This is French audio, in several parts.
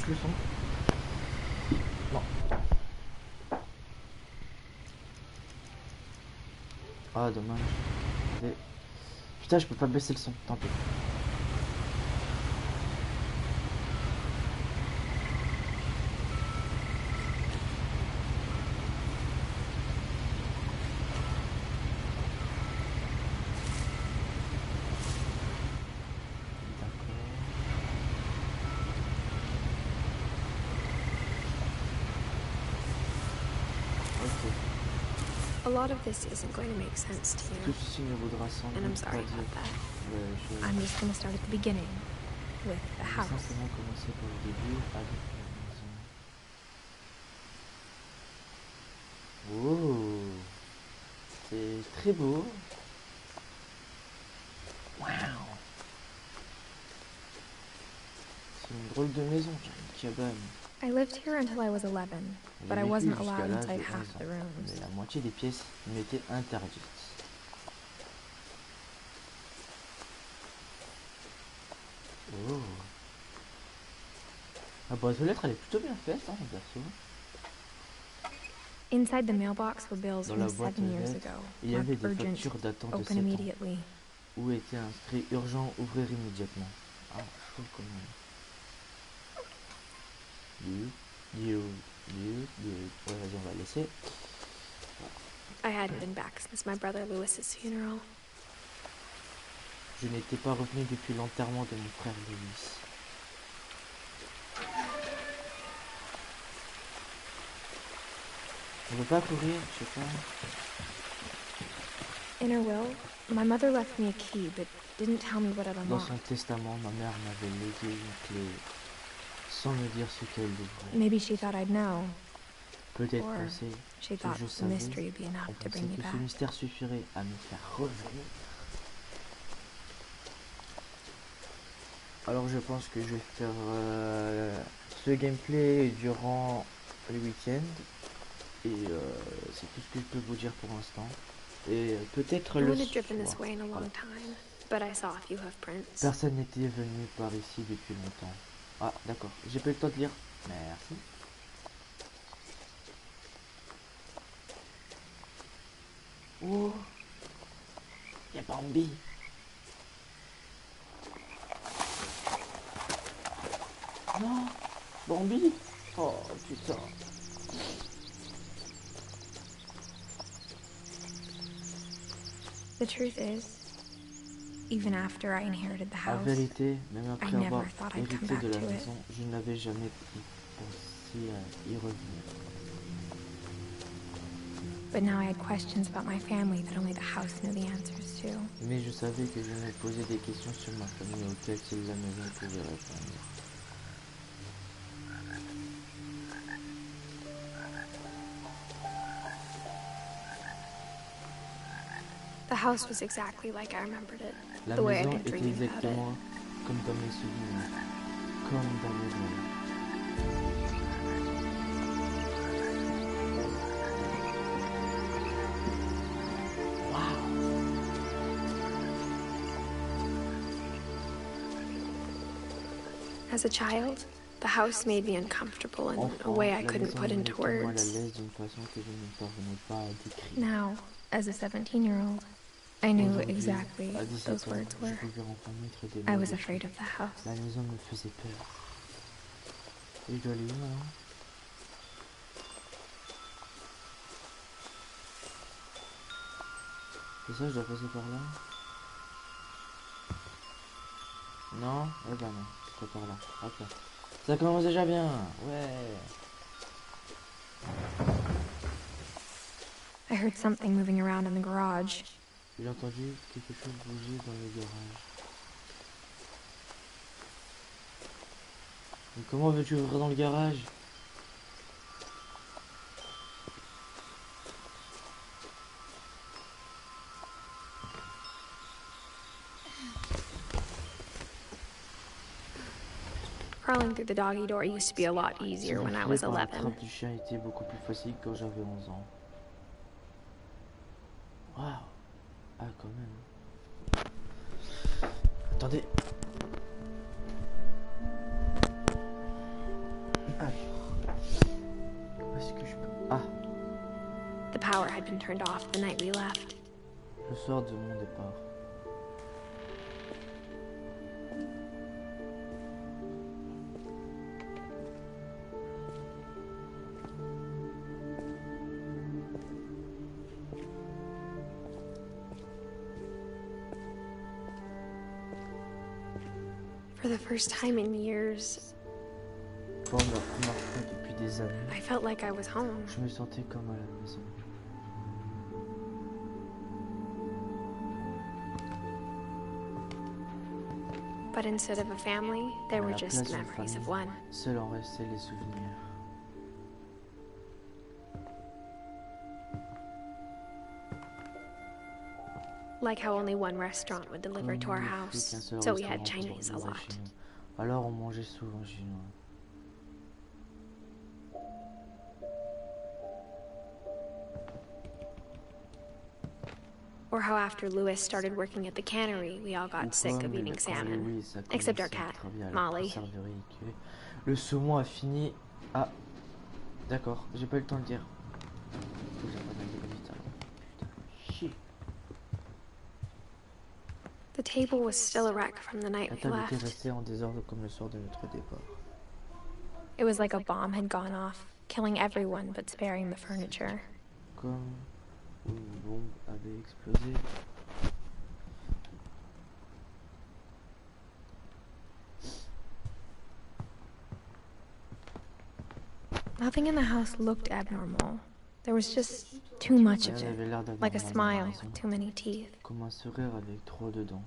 le son. Non. Ah, dommage. Allez. Putain, je peux pas baisser le son, tant pis. A lot of this isn't going to make sense to you, Tout ceci ne vaudra sans and I'm doute pas sorry dire. about that. Je I'm just going to start at the beginning, with the vais house. simplement commencer par le début avec la maison. Oh, c'est très beau. Wow. C'est une drôle de maison, j'ai une cabane. I lived here until I was 11, but I wasn't allowed inside half the Mais rooms. la moitié des pièces m'étaient interdites. Oh. La boîte aux lettres, elle est plutôt bien faite, hein, perso. Inside the mailbox were bills Dans from la boîte 7 aux years lettres, ago. il y avait Marked des urgent, factures datant de open 7 ans, immediately. où était inscrit urgent, ouvrir immédiatement. Ah, je trouve comment. Ouais, vas-y, on va laisser. I hadn't been back since my brother Lewis's funeral. Je n'étais pas revenu depuis l'enterrement de mon frère Lewis. On veut pas courir, je sais pas. In her will, my mother left me a key, but didn't tell me what it Dans son unlocked. testament, ma mère m'avait légué une clé sans me dire ce qu'elle ouvrait. Maybe she thought I'd know. Peut-être Or pensait she que thought je the savais, mystery would be elle enough to pensait bring me que ce back. mystère suffirait à me faire revenir. Alors je pense que je vais faire ce gameplay durant le week-end. Et c'est tout ce que je peux vous dire pour l'instant. Et peut-être le soir. Voilà. Personne n'était venu par ici depuis longtemps. Ah d'accord, j'ai pas eu le temps de lire. Merci. Oh, il y a Bambi. Non, Bambi. Oh putain. The truth is, even after I inherited the En house, vérité, même après I avoir never thought I'd come hérité back de la to it. maison, je n'avais jamais pensé à y revenir. But now I had questions about my family that only the house knew the answers to. Mais je savais que je me posais des questions sur ma famille auxquelles seule la maison pouvait répondre. The house was exactly like I remembered it. La The way I'd maison been était dreaming about it. exactement comme dans mes souvenirs, comme dans mes rêves. As a child, the house made me uncomfortable in a way I couldn't put into words. Now, as a 17-year-old, I knew exactly what those words were. I was afraid of the house. La maison me faisait peur. Et je dois aller où maintenant? C'est ça, je dois passer par là? Non? Eh ben non, c'est pas par là. Hop là. Ça commence déjà bien, ouais. I heard something moving around in the garage. J'ai entendu quelque chose bouger dans le garage. Mais comment veux-tu ouvrir dans le garage? Crawling through the doggy door used to be a lot easier when I was 11. La trappe du chien était beaucoup plus facile quand j'avais 11 ans. Waouh. Ah quand même. Attendez. turned off the night we left. Le soir de mon départ. For the first time in years, Pour la première fois depuis des années, I felt like I was home. je me sentais comme à la maison. But instead of a family, there were just memories of one. Seuls en restaient les souvenirs. Like how only one restaurant would deliver to our house, so we had Chinese a lot. Alors on mangeait souvent chinois. Or how after Louis started working at the cannery, we all got sick of eating salmon. Except our cat, Molly. Le saumon a fini. Ah, d'accord, j'ai pas eu le temps de dire. The table was still a wreck from the night we left. En désordre comme le soir de notre départ. It was like a bomb had gone off, killing everyone but sparing the furniture. Comme une bombe avait explosé. Nothing in the house looked abnormal. There was just too much of it, like a smile with too many teeth. Comme un sourire avec trop de dents.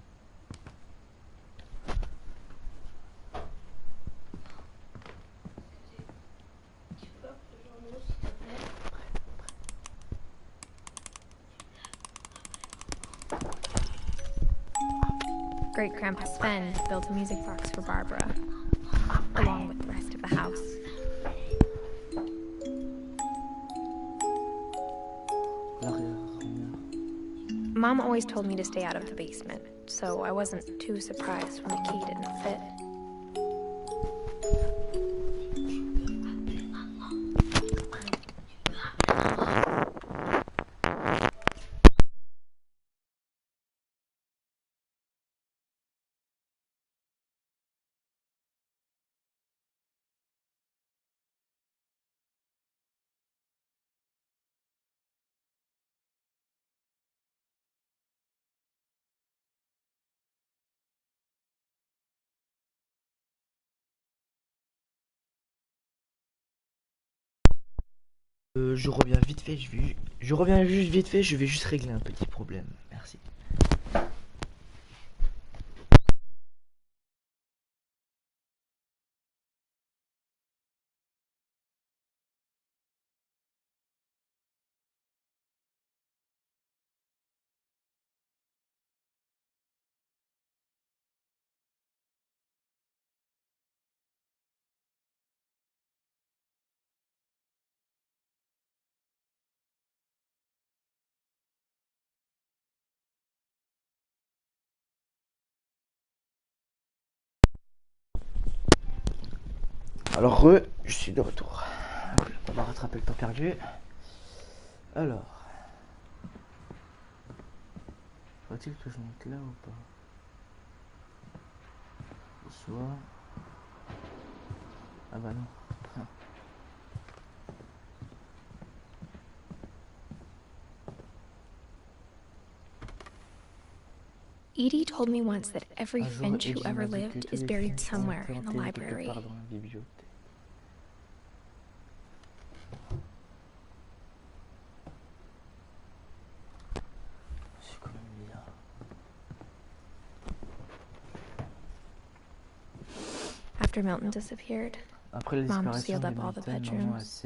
Great-Grandpa Sven built a music box for Barbara, along with the rest of the house. Mom always told me to stay out of the basement, so I wasn't too surprised when the key didn't fit. Je reviens vite fait, je reviens juste vite fait, je vais juste régler un petit problème. Merci. Alors je suis de retour. On va rattraper le temps perdu. Alors, faut-il que je monte là ou pas? Soit. Ah bah non. Edie told me once that every Finch who ever lived is buried somewhere in the library. After Milton disappeared, Mom sealed up all the bedrooms.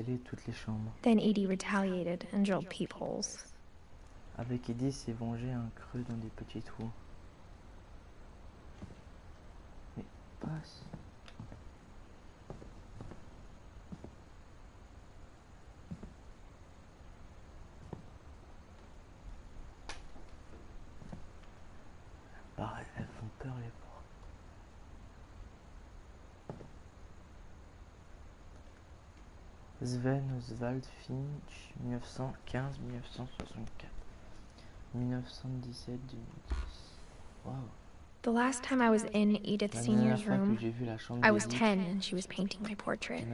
Then Edie retaliated and drilled peepholes. Avec Edith, s'est vengé un creux dans des petits trous. Mais passe. Pareil, elles font peur les porcs. Sven Oswald Finch, 1915-1964. 1917-2010. Wow. The last time I was in Edith Senior's room, I was 10 and she was painting my portrait.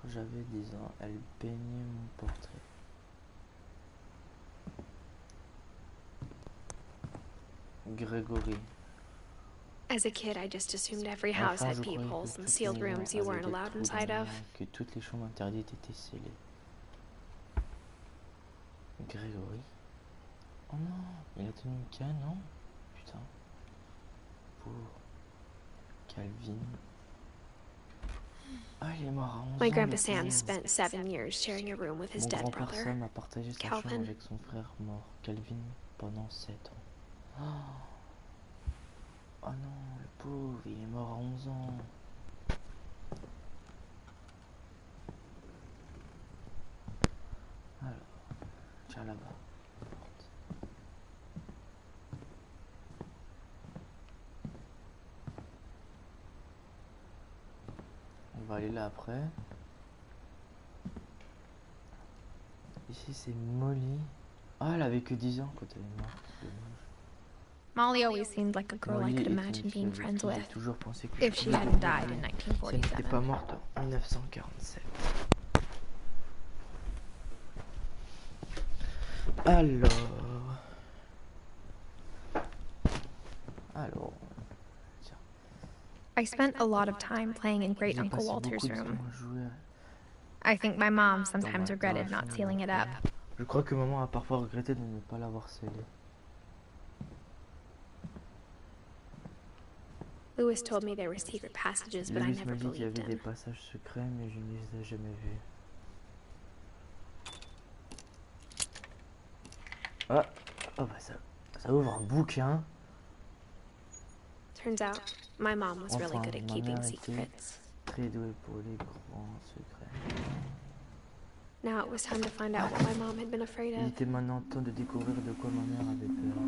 J'avais 10 ans, elle peignait mon portrait. Gregory. As a kid, I just assumed every house had peepholes and sealed rooms you weren't allowed inside of. Que toutes les chambres interdites étaient scellées. Gregory. Oh non, il a tenu une canne, non? Putain. Pour Calvin. Ah, il est mort à 11 ans. My grandpa Sam spent 7 years sharing a room with his dead brother, Sam a partagé sa chambre avec son frère mort, Calvin, pendant 7 ans. Oh non, le pauvre, il est mort à 11 ans. Alors, tiens là-bas. On va aller là après. Ici c'est Molly. Ah, elle avait que 10 ans quand elle est morte. Molly always seemed like a girl I could imagine being friends with, if she hadn't died in 1947. Elle n'était pas morte en 1947. Alors, tiens. I spent a lot of time playing in Great Uncle Walter's room. I think my mom sometimes regretted not sealing it up. Je crois que maman a parfois regretté de ne pas l'avoir scellé. Louis told me there were secret passages, but I never believed him. Qu'il y avait des passages secrets, mais je ne les ai jamais vus. Ah, oh bah ça ouvre un bouquin. Turns out, my mom was really good at keeping secrets. Très douée pour les grands secrets. Now it was time to find out what my mom had been afraid of. Il était maintenant temps de découvrir de quoi ma mère avait peur.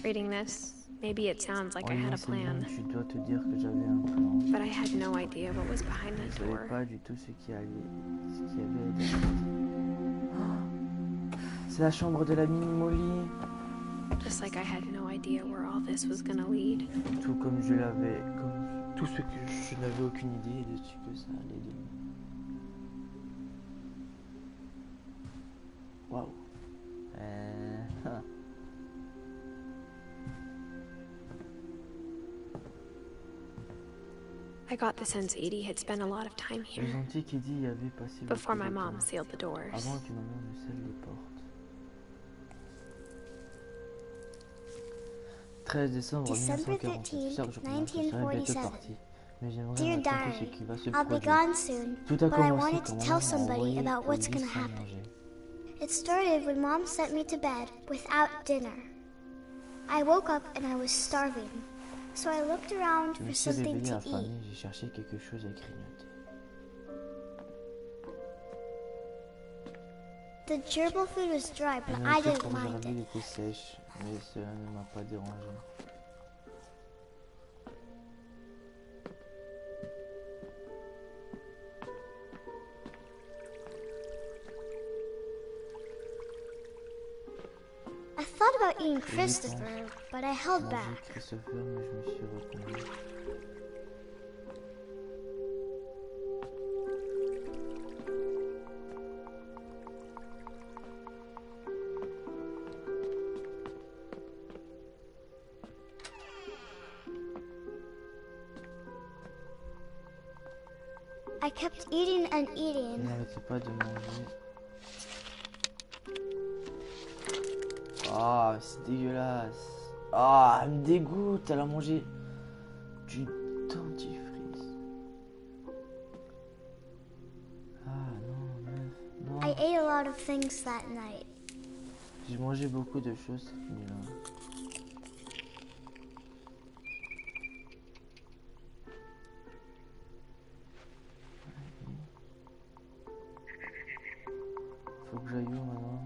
Reading this, maybe it sounds like I had a plan. Tu dois te dire que j'avais un plan. But I had no idea what was behind that door. Je savais pas du tout ce qu'il y avait derrière. C'est la chambre de la mini Molly. Just like I had no idea where all this was gonna lead. Tout comme tout ce que je n'avais aucune idée de ce que ça allait donner. Waouh. I got the sense Edie had spent a lot of time here before my mom sealed the doors. Avant que ma mère ne scelle les portes. 13 décembre 1947. Mais j'aimerais raconter ce qui va se produire. Tout a commencé quand maman m'a envoyé sans manger. It started when Mom sent me to bed without dinner. I woke up and I was starving. So I looked around for something to eat. J'ai cherché quelque chose à grignoter. The gerbil food was dry, but I didn't mind it. était sèche, mais cela ne m'a pas dérangé. I thought about eating Christopher, but I held back. Christopher, mais je me suis retenu. I kept eating and eating. Je n'arrêtais pas de manger. Ah, c'est dégueulasse. Ah, elle me dégoûte. Elle a mangé du dentifrice. Ah non, meuf, non. I ate a lot of things that night. J'ai mangé beaucoup de choses cette nuit-là. Faut que j'aille où maintenant?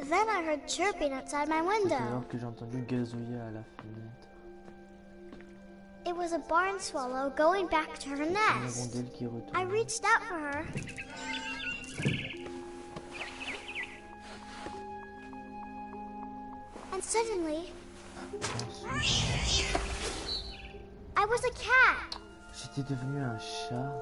Then I heard chirping outside my window. Alors que j'ai entendu gazouiller à la fenêtre. It was a barn swallow going back to her nest. I reached out for her. And suddenly, I was a cat. J'étais devenu un chat.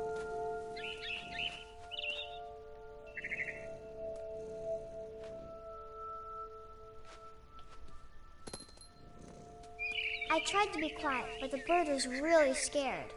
I tried to be quiet, but the bird was really scared.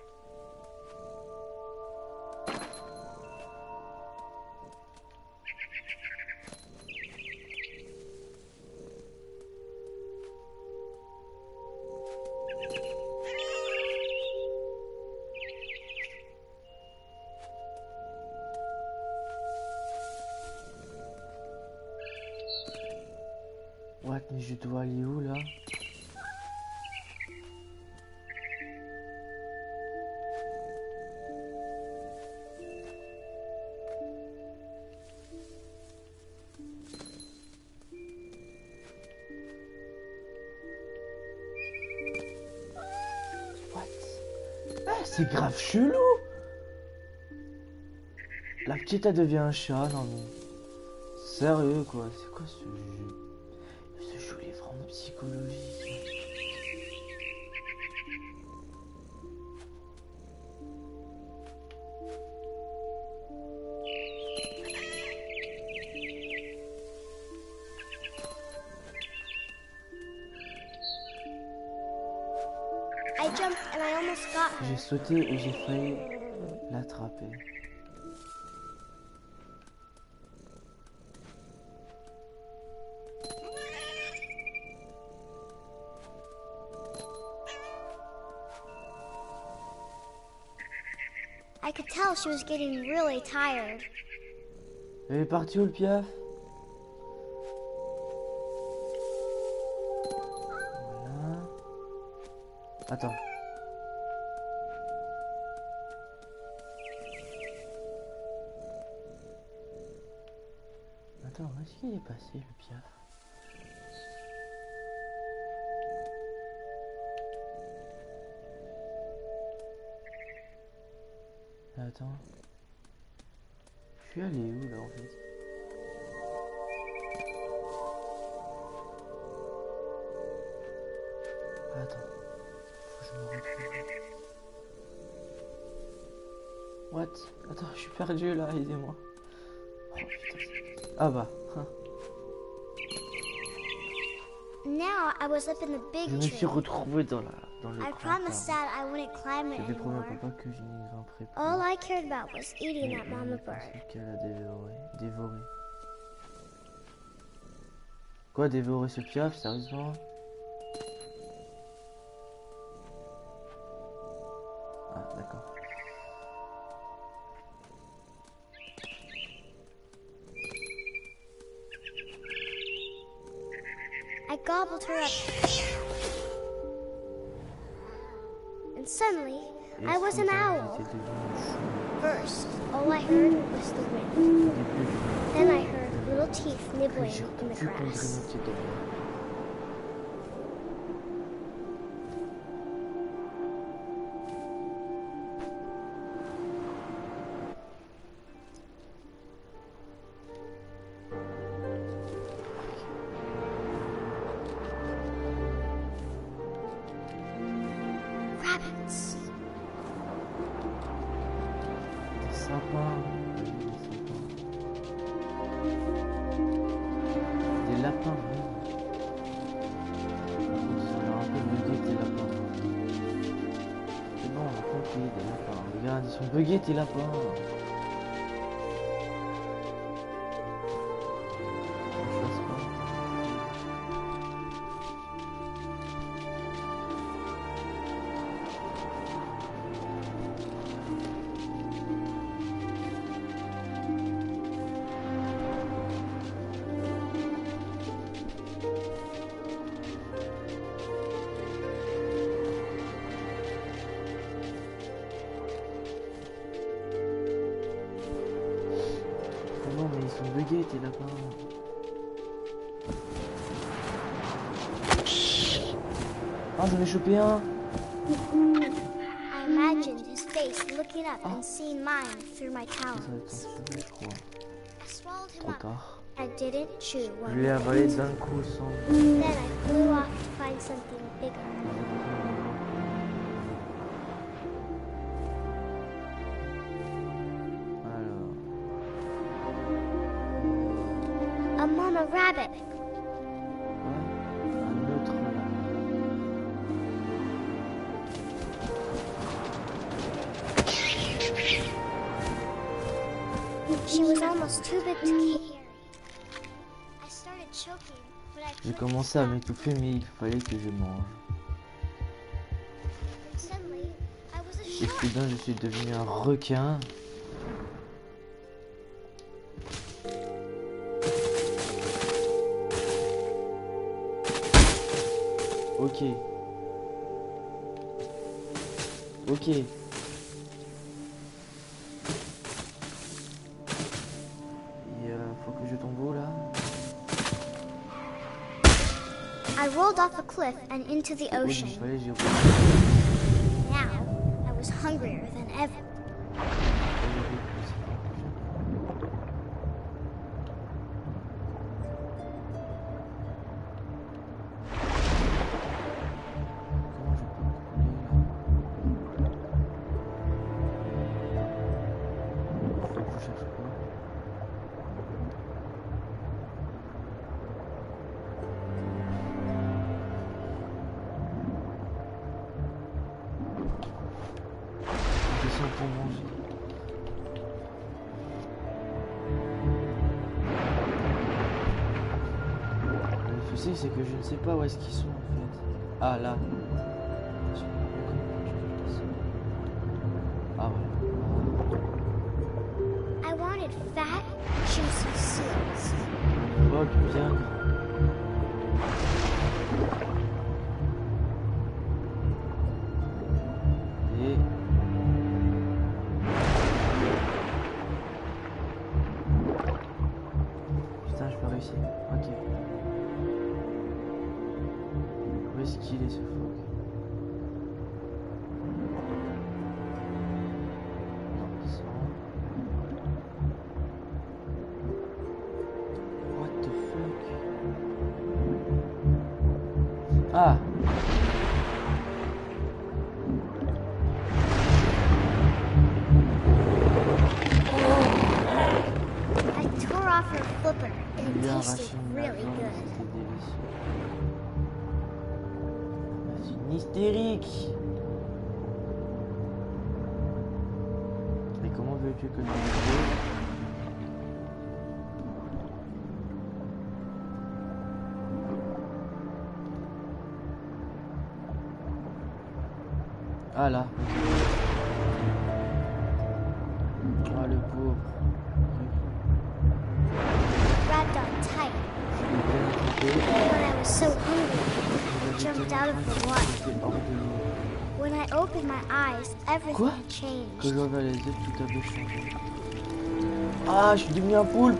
What, mais je dois aller où là? C'est grave chelou. La petite elle devient un chat, non mais sérieux quoi, c'est quoi ce jeu? Ce jeu il est vraiment psychologique. J'ai sauté et j'ai failli l'attraper. I could tell she was getting really tired. Elle est partie où le piaf? Voilà. Attends. Attends, où est-ce qu'il est passé le piaf? Attends. Je suis allé où là en fait? Attends. Faut que je me retrouve. What? Attends, je suis perdu là, aidez-moi. Oh putain. Ah bah. Now I was up in the big Je me suis retrouvé dans le I promised Dad I wouldn't climb it anymore. All I cared about was eating that mama bird. Qu'elle a dévoré. Quoi, dévorer ce piaf, sérieusement? Ah, d'accord. I gobbled her up. And suddenly, I was an owl. First, all I heard was the wind. Then I heard little teeth nibbling in the grass. Rabbits. Des lapins, oui. Ils ont un peu bugués tes lapins. C'est bon, on a compris, des lapins. Regarde, ils sont bugués tes lapins. Non mais ils sont bugués tes lapins. Ah j'en ai chopé un. I imagined his face looking up and seeing mine through my talons. I swallowed him up. I didn't chew one. Je l'ai avalé d'un coup sans... Then I flew off to find something bigger. A mama rabbit. Un autre là. She was almost too big to carry. I started choking, but I J'ai couldn't commencé à stop. m'étouffer, mais il fallait que je mange. And suddenly, I was a Et shark. soudain, je suis devenu un requin. Ok. Ok. Faut que je tombe haut là. I rolled off a cliff and into the Oui, ocean. il fallait, j'ai Now, I was hungrier than ever. Pour manger. Le souci c'est que je ne sais pas où est-ce qu'ils sont en fait. Ah là. Ah ouais. I wanted fat, juicy seals. Oh bien grand. Et putain, je peux réussir. Ok. Où est-ce qu'il est ce phoque? Non, ça. What the fuck? Ah! I tore off her flipper, and it Il a tasted arraché une really jambe, good. c'était délicieux. C'est une hystérique. Mais comment veux-tu que je le fasse? Ah là. Ah le pauvre. Grabbed on tight. When I was so hungry, I jumped out of the water. When I opened my eyes, everything Quoi? had changed. Que j'avais les yeux, tout avait changé. Ah, je suis devenu un poulpe.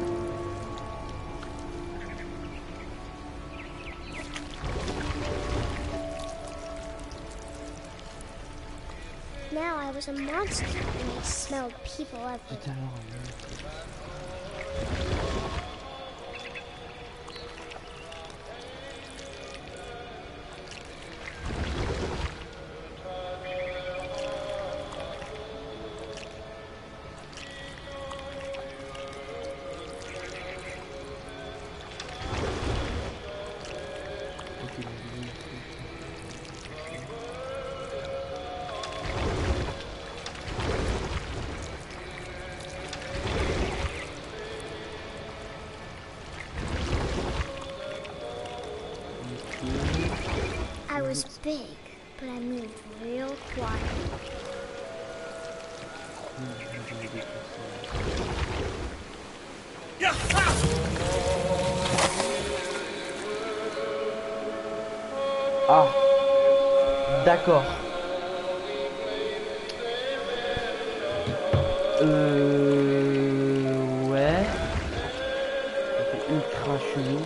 Now I was a monster and I smelled people Tout everywhere. à l'heure. I was big, but I moved real quiet. Ah, d'accord. Ouais. C'est ultra chelou.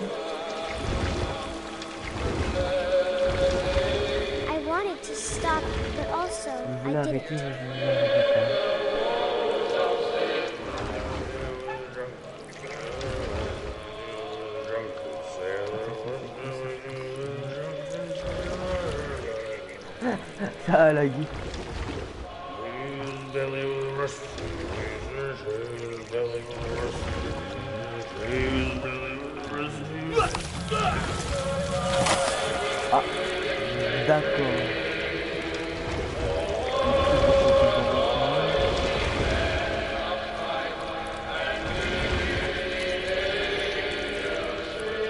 I wanted to stop, but also Je I voulais didn't. arrêter, mais je n'arrivais pas. Ça, la guide. Ah, d'accord.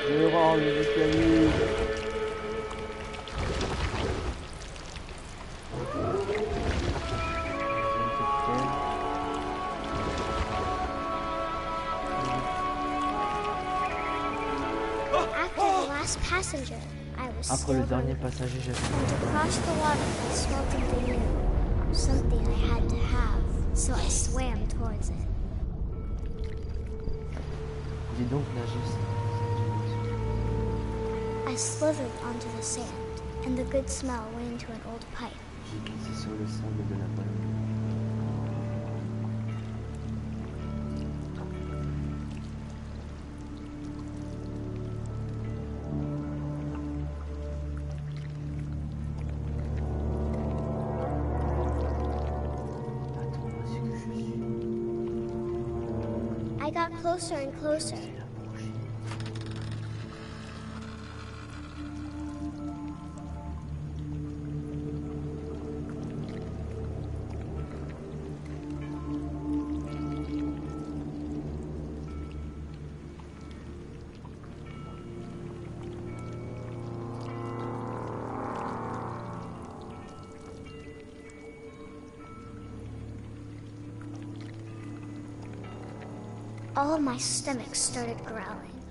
Je rends les escaliers. Passenger, I was Après le dernier passager, j'ai fait. And to cross the water, I smelled something new. Something I had to have, so I swam towards it. J'ai donc nagé. I slithered onto the sand, and the good smell went into an old pipe. J'ai glissé sur le sable de la ballon. I got closer and closer. All of my stomach started growling.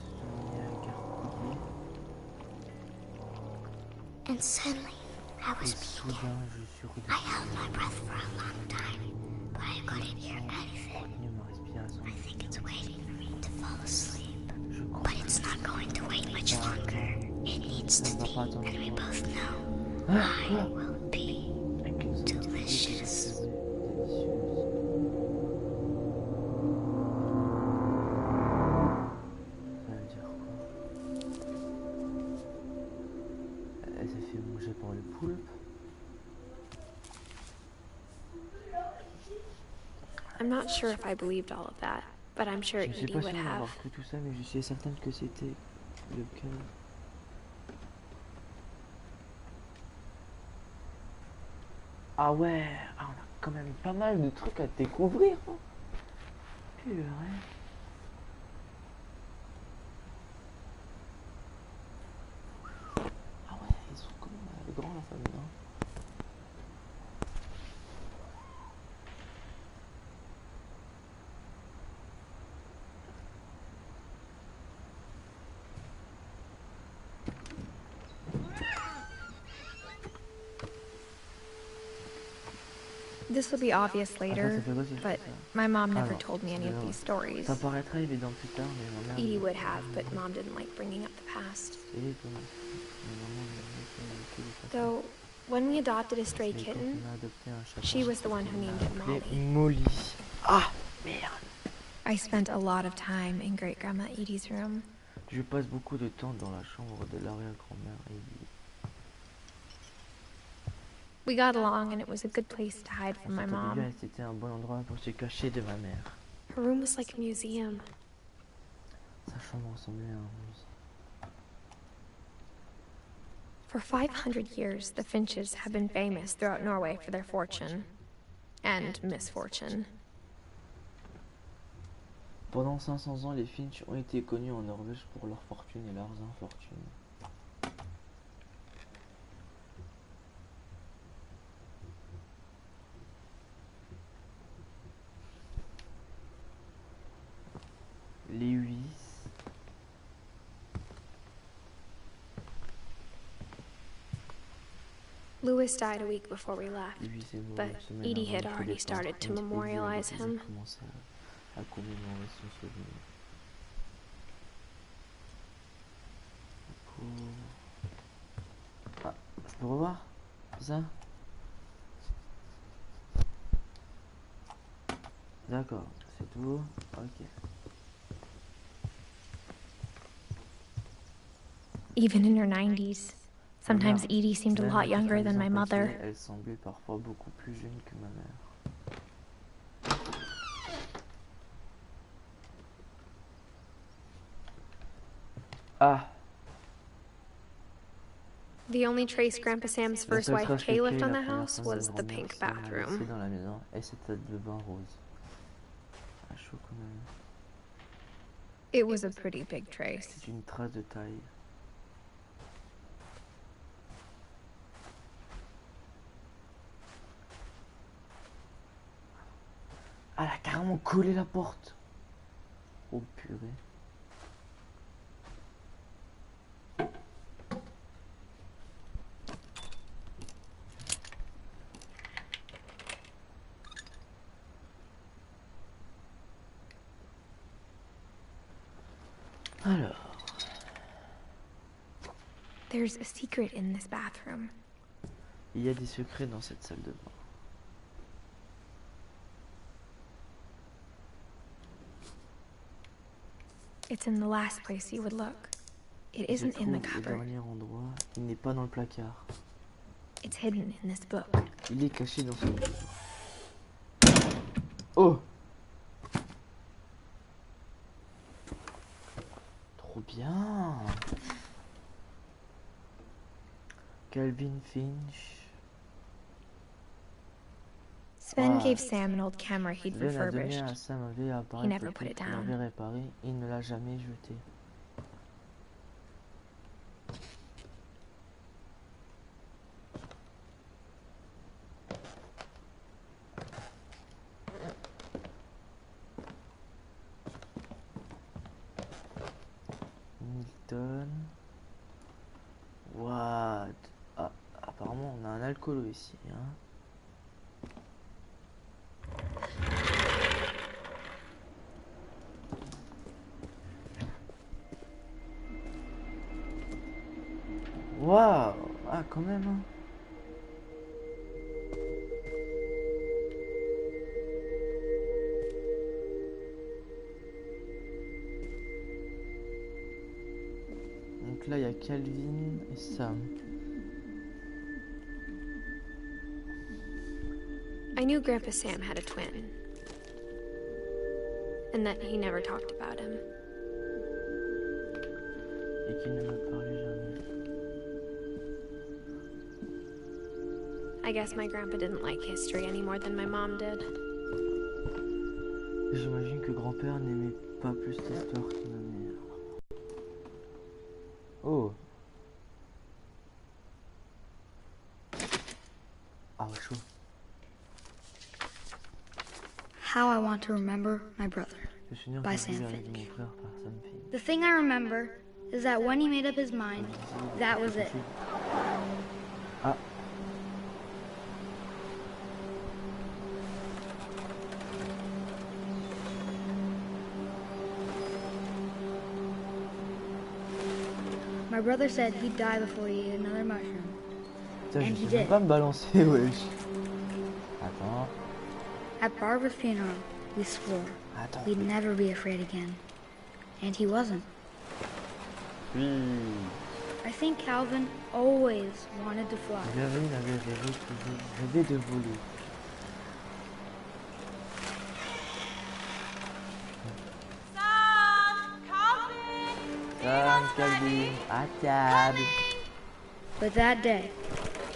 And suddenly, I was peeking. I held my breath for a long time, but I couldn't hear anything. I think it's waiting for me to fall asleep. But it's not going to wait much longer. It needs to be, and we both know. I will be delicious. Elle s'est fait manger par le poulpe. I'm not sure if I believed all of that, but I'm sure Edie would have. Je sais pas si on va avoir cru tout ça, mais je suis certaine que c'était le cas. Ah ouais, on a quand même pas mal de trucs à découvrir. Hein. Purée. Ah ouais, ils sont quand même grands la famille. Hein. This will be obvious later, but my mom never told me any of these stories. Ça paraîtra évident plus tard, mais ma mère... Edie would have, but Mom didn't like bringing up the past. Though, when we adopted a stray kitten, she was the one who named it Molly. Molly. Ah, merde. I spent a lot of time in Great-Grandma Edie's room. Je passe beaucoup de temps dans la chambre de l'arrière-grand-mère Edie. We got along and it was a good place to hide from my mom. C'était un bon endroit pour se cacher de ma mère. Her room was like a museum. Sa chambre ressemblait à un musée. For 500 years, the Finches have been famous throughout Norway for their fortune and misfortune. Pendant 500 ans, les Finch ont été connus en Norvège pour leur fortune et leurs infortunes. Lewis. Lewis died a week before we left, but Edie had already started to memorialize him. Ah, je peux revoir? c'est ça? D'accord, c'est tout. Ok. Even in her 90s, sometimes Edie seemed a lot younger than my mother. Elle semblait parfois beaucoup plus jeune que ma mère. Ah. The only trace Grandpa Sam's first wife Kay left on the house was the pink bathroom. Dans la maison et cette salle de bain rose. Ah, chaud quand même. It was a pretty big trace. C'est une trace de taille. Ah, elle a carrément collé la porte. Oh purée. Alors. There's a secret in this bathroom. Il y a des secrets dans cette salle de bain. It's in the last place you would look. It isn't in the cupboard. Au dernier endroit, il n'est pas dans le placard. It's hidden in this book. Il est caché dans ce livre. Oh! Trop bien! Calvin Finch. Sven gave Sam an old camera he'd refurbished. He never put it down. Réparé, il ne l'a jamais jeté. Milton. What? Ah, apparemment on a un alcoolo ici, hein. Waouh! Ah, quand même, hein. Donc là, il y a Calvin et Sam. I knew Grandpa Sam had a twin. And that he never talked about him. Et qu'il ne me parlait jamais. I guess my grandpa didn't like history any more than my mom did. J'imagine que grand-père n'aimait pas plus l'histoire que ma mère. Oh. Ah ouais, chaud. How I Want to Remember My Brother by Sam Finch. The thing I remember is that when he made up his mind, that was it. Ah. My brother said he'd die before he ate another mushroom. Putain, And je he sais même did. pas me balancer, wesh. Attends. At Barbara's funeral, we swore we'd never be afraid again. And he wasn't. Oui. I think Calvin always wanted to fly. Calvin avait rêvé de voler. Sam, Calvin, à table. But that day,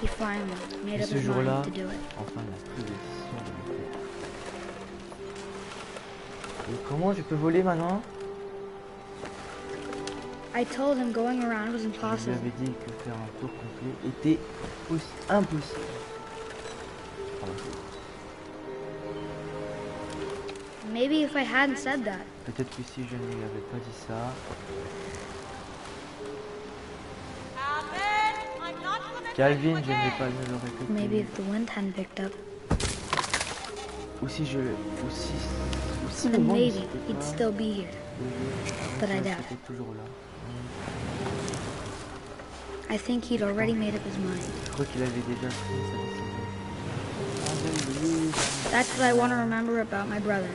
he finally made up Ce his jour-là, mind to do it. enfin, il a pris la décision de le faire. Et comment je peux voler maintenant? I told him going around was Je lui impossible. avais dit que faire un tour complet était impossible. Maybe if I hadn't said that, Peut-être que si je ne lui avais pas dit ça, Calvin, je ne l'aurais pas maybe pu. if the wind hadn't picked up, Ou si le then vent ne maybe s'était he'd pas still be here. levé, But I il doubt était toujours là. I think he'd already made up his mind. Je crois qu'il avait déjà pris sa décision. That's what I want to remember about my brother.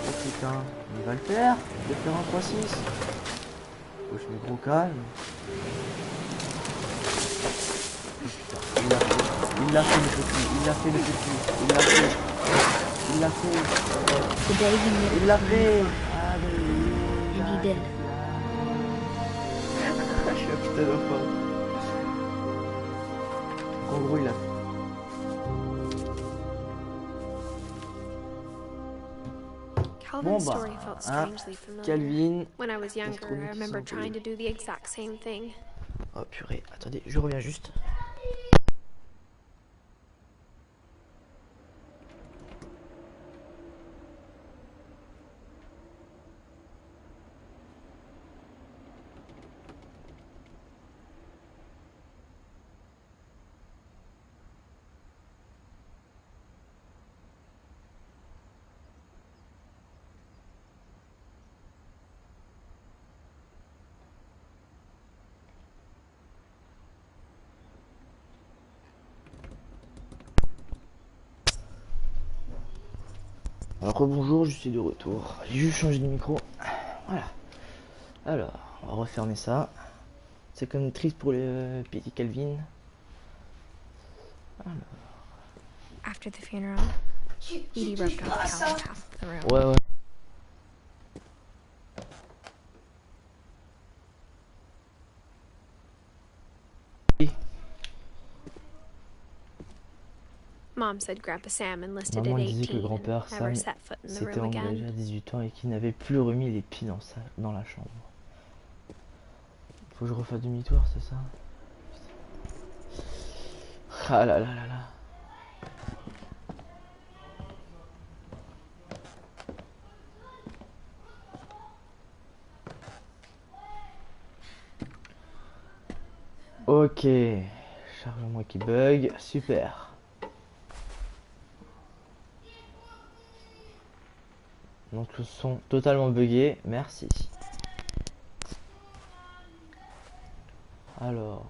Oh putain, il va le faire. Il va faire un 3-6. Oh, je mets gros calme. Oh putain, il l'a fait. Il l'a fait le petit. Il l'a fait le petit. Il l'a fait. Il l'a fait. Il l'a fait. Ah ben oui. And he did. Je suis un putain de fan. En gros, il a fait. Bon bah, hein, Calvin. When I was younger, I remember trying to do the exact same thing. Oh purée, attendez, je reviens juste. Alors bonjour, je suis de retour. J'ai juste changé de micro. Voilà. Alors, on va refermer ça. C'est quand même triste pour le petit Calvin. Alors. After the funeral, Edie roped off Calvin's half of the room. Ouais, ouais. Mom said Grandpa Sam enlisted at Maman disait que le 18 grand-père and never Sam set foot in the s'était room engagé à again. 18 ans et qu'il n'avait plus remis les pieds dans la chambre. Faut que je refasse demi-tour, c'est ça? Ah là là là là. Ok, chargement qui bug, super. Donc le son totalement buggé, merci. Alors,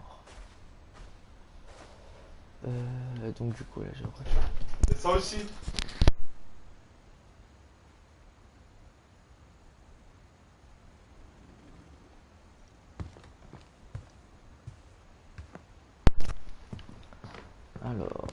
donc du coup là je recherche. C'est ça aussi. Alors.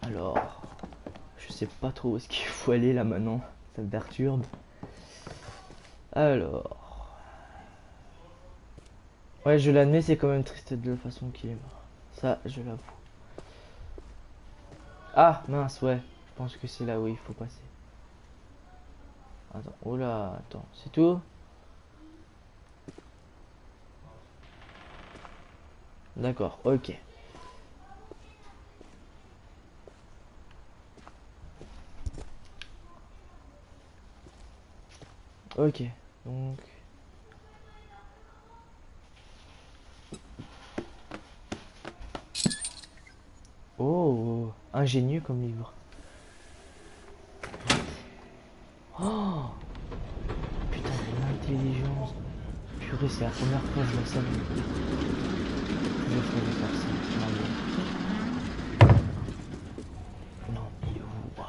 Alors, je sais pas trop où est-ce qu'il faut aller là maintenant, ça me perturbe. Alors, ouais, je l'admets, c'est quand même triste de la façon qu'il est mort. Ça, je l'avoue. Ah, mince, ouais, je pense que c'est là où il faut passer. Attends, oh là, attends, c'est tout? D'accord, ok. Ok, donc... Oh, ingénieux comme livre. Oh, putain, l'intelligence. Purée, c'est la première fois que je vois ça. Je vais faire ça. Non, mais wow,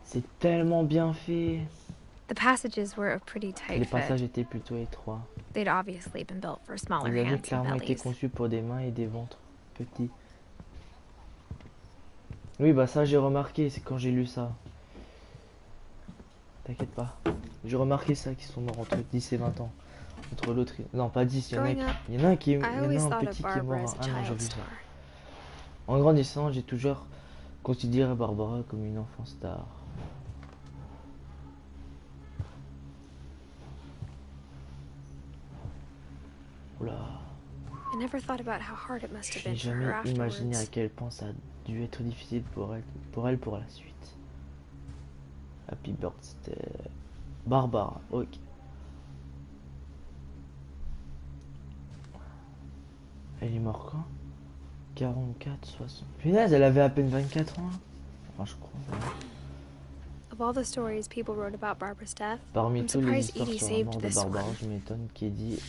c'est tellement bien fait. The passages were a pretty tight Les fit. passages étaient plutôt étroits. They'd obviously been built for smaller Ils avaient hands and clairement été bellies. conçus pour des mains et des ventres petits. Oui, bah ça j'ai remarqué, c'est quand j'ai lu ça. T'inquiète pas. J'ai remarqué ça, qu'ils sont morts entre 10 et 20 ans. Entre l'autre... Non, pas 10, il y en a un qui est... Il y en a un petit qui est mort à 1 an, j'ai vu ça. En grandissant, j'ai toujours considéré Barbara comme une enfant star. Oula. I never thought about how hard it must have been J'ai for her jamais imaginé à afterwards. quel point ça a dû être difficile pour elle pour la suite. Happy birthday. Barbara, ok. Elle est morte quand? 44, 60. Punaise, elle avait à peine 24 ans. Enfin, je crois. Of all the stories people wrote about Barbara's death, Parmi I'm toutes les surprised histoires Edie sur la saved mort de this Barbara, one. je m'étonne qu'Eddie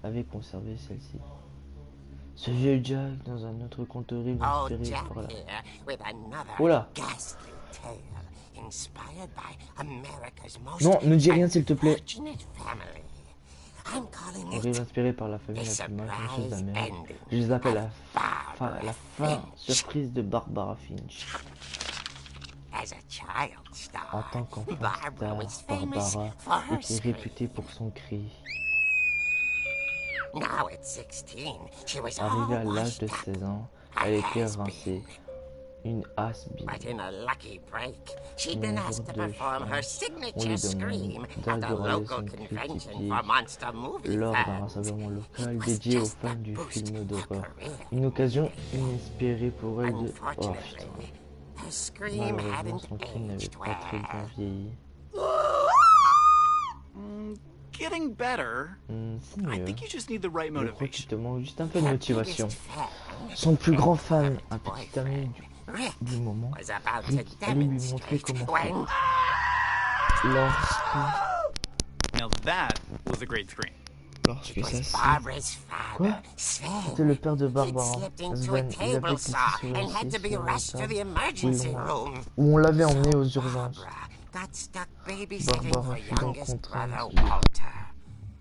avait conservé celle-ci. Ce vieux Jack dans un autre conte horrible inspiré par la... Oula! Non, ne dis rien s'il te plaît. Horrible inspiré par la famille la plus malheureuse d'Amérique. Je les appelle la fin surprise de Barbara Finch. En tant qu'enfant star, Barbara était réputée pour son cri. Arrivée à l'âge de 16 ans, elle était rincée. Une has-been. Mais un jour de chance, on lui demanda de réaliser son critique lors d'un rassemblement local dédié aux fans du film d'horreur. Une occasion inespérée pour elle de... Oh putain. Malheureusement, son cri n'avait pas très bien vieilli. Getting better. C'est mieux. I think you just need the right Je crois qu'il motivation. te manque juste un peu de motivation. Son plus grand fan, un petit ami du moment, allait lui montrer comment faire. Now that was a great scream. Lorsque ça s'est... Quoi? C'était le père de Barbara. Sven, il avait glissé sur le siège où on l'avait emmené aux urgences. Barbara fut donc contrainte de...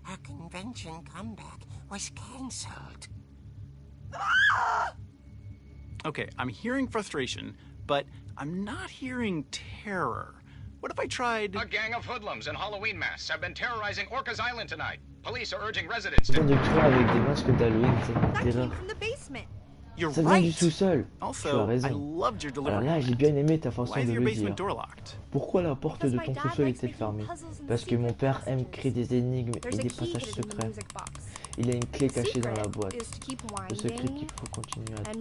Her convention comeback was cancelled. Okay, I'm hearing frustration, but I'm not hearing terror. What if I tried... A gang of hoodlums in Halloween masks have been terrorizing Orcas Island tonight. Police are urging residents to... de tuer avec des masques d'Halloween, c'est une terreur. You're Ça vient du right. sous-sol. Tu as Also, I raison. loved your Alors delivery. là, j'ai bien aimé ta façon Why is de your le basement dire. door locked? Pourquoi la porte de ton sous-sol est-elle fermée? Parce que mon père aime créer des énigmes et des passages secrets. Il y a une clé cachée dans la boîte. Le secret qu'il faut continuer à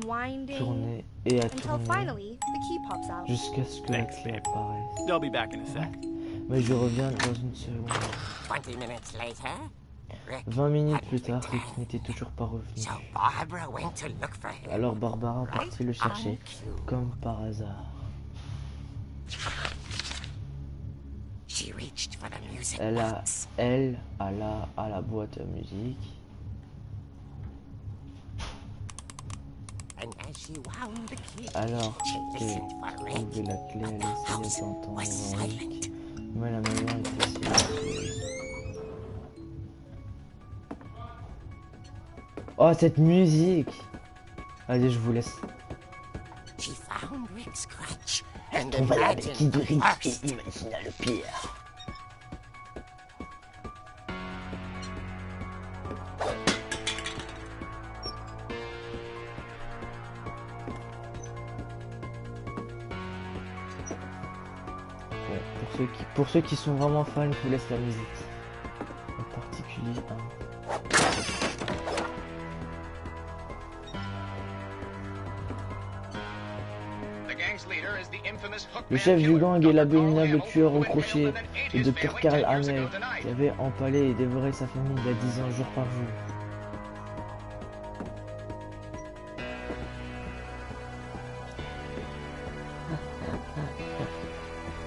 tourner et à tourner jusqu'à ce que la clé apparaisse. I'll be back in a sec. Mais je reviens dans une seconde. 20 minutes later, 20 minutes plus tard, Rick n'était toujours pas revenu. so Barbara went to look for him. Alors Barbara partit le chercher, comme par hasard. She reached for the music Elle box. alla à la boîte à musique. And as she wound the key, Alors she qu'elle listened for Rick. trouvait la clé, elle But the house essayait d'entendre was Rick. silent. Mais la maison était silencieuse. Oh, cette musique! Allez, je vous laisse. She found Rick's scratch and Trouva la imagined béquille de the Rick et worst. imagina le pire. Bon, pour ceux qui sont vraiment fans, je vous laisse la musique. En particulier, The gang's leader is the infamous Hookman le chef du killer, gang est Dr. l'abominable Carl Hamill, tueur who au had crochet, killed and ate le his docteur family Karl 10 years Hamel, ago tonight. qui avait empalé et dévoré sa famille il y a 10 ans jour par jour.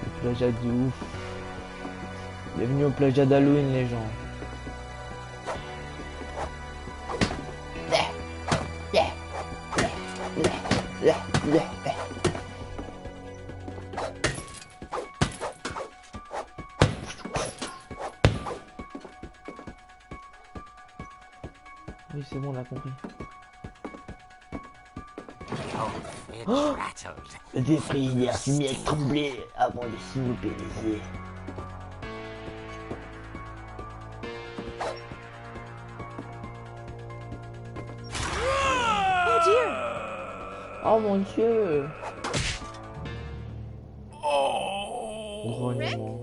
Le plagiat de ouf. Bienvenue au plagiat d'Halloween, les gens. Oui, c'est bon, on a compris. The old fridge rattled. Le vieux frigidaire s'est mis à trembler avant de s'immobiliser. Oh mon dieu! Oh! Grognement.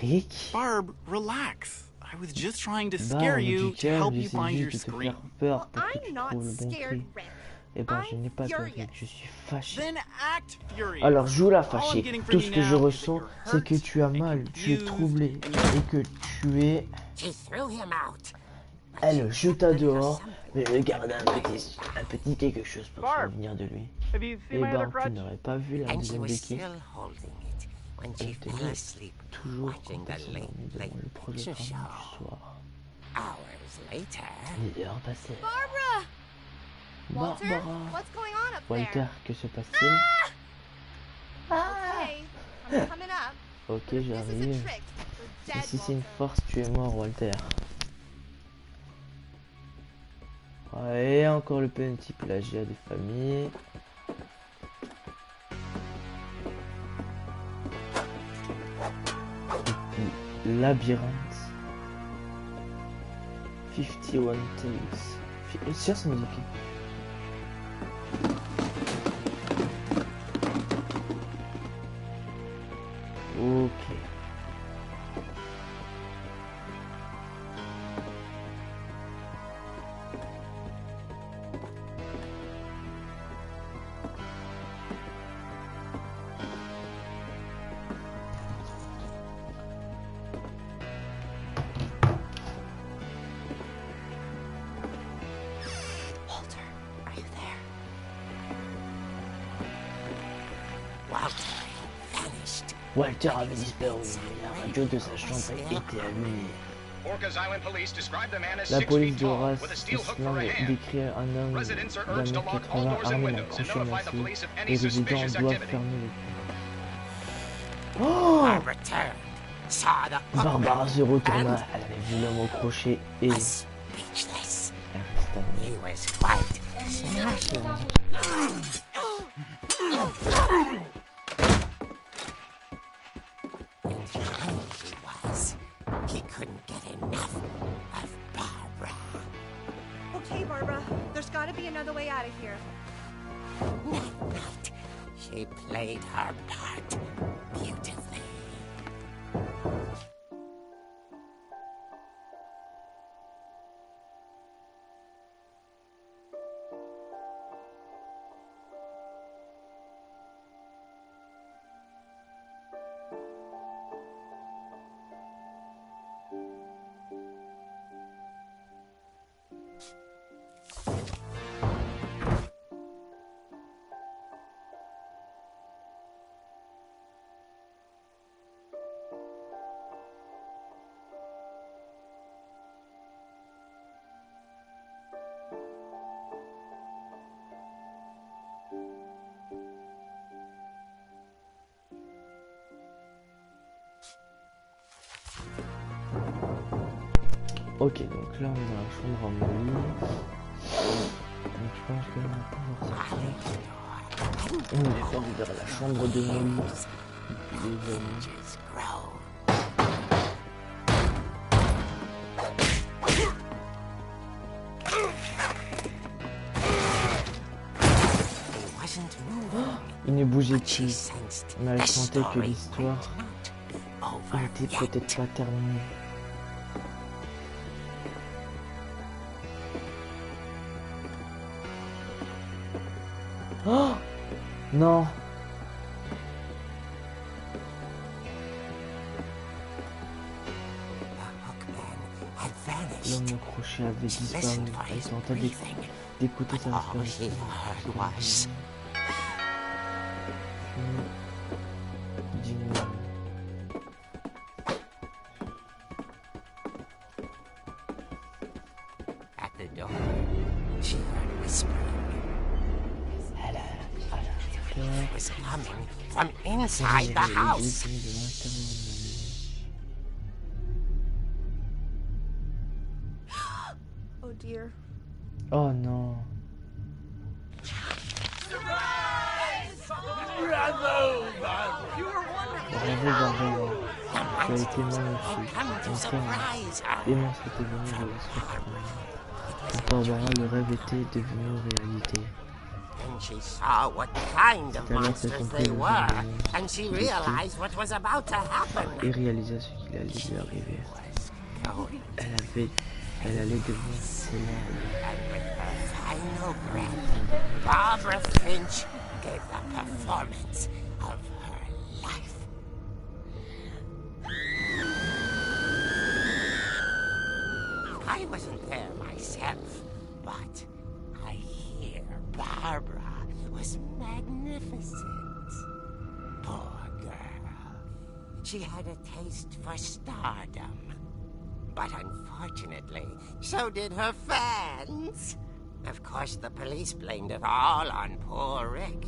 Rick? Barb, relax. I was just trying to scare you to help you find your scream. Peur pour que tu trouves le bon cri. Eh ben, je n'ai pas peur, je suis fâché. Alors, joue la fâché. Tout ce que je ressens, c'est que tu as mal, tu es troublé, et que tu es... Elle jeta dehors, mais le garda un petit quelque chose pour se souvenir de lui. Eh ben, tu n'aurais pas vu la deuxième béquille. Elle tenait toujours quand elle s'endormit devant le projecteur du soir. Des heures passées. Barbara! Walter, que se passe-t-il? Ok, j'arrive. Si c'est une force, tu es mort, Walter. Ouais, encore le petit plagiat des familles. Labyrinthe. 51 Tales. Ça, ça me dit qui? Ok. Walter avait disparu, la radio de sa chambre était allumée. La police de race Island décrit un homme d'1m80 armé d'un crochet massif. Les résidents doivent fermer les portes. Oh! Barbara se retourna, elle avait vu l'homme au crochet et... elle resta He couldn't get enough of Barbara. Okay, Barbara. There's got to be another way out of here. Not. She played her part beautifully. Ok, donc là on est dans la chambre à Molly. Donc je pense que là on va pouvoir sortir. On est pas vers la chambre de Molly depuis des années. Il ne bougeait plus, mais elle sentait que l'histoire n'était peut-être pas terminée. Oh non. L'homme au crochet avait disparu. Elle tenta d'écouter sa respiration. At the door, she heard whispering. It was coming from inside the house. Oh dear. Oh non. Bravo, Barbara. Tu as été magnifique. Emma s'était venue de la source. Pour Barbara, le rêve était devenu réalité. And she saw what kind of monsters they were, and she realized what was about to happen. Et réalisa ce qu'il allait lui arriver. Elle allait devenir célèbre. And with her final breath, Barbara Finch gave the performance of her life. I wasn't there myself, but I hear Barbara was magnificent. Poor girl. She had a taste for stardom. But unfortunately, so did her fans. Of course, the police blamed it all on poor Rick,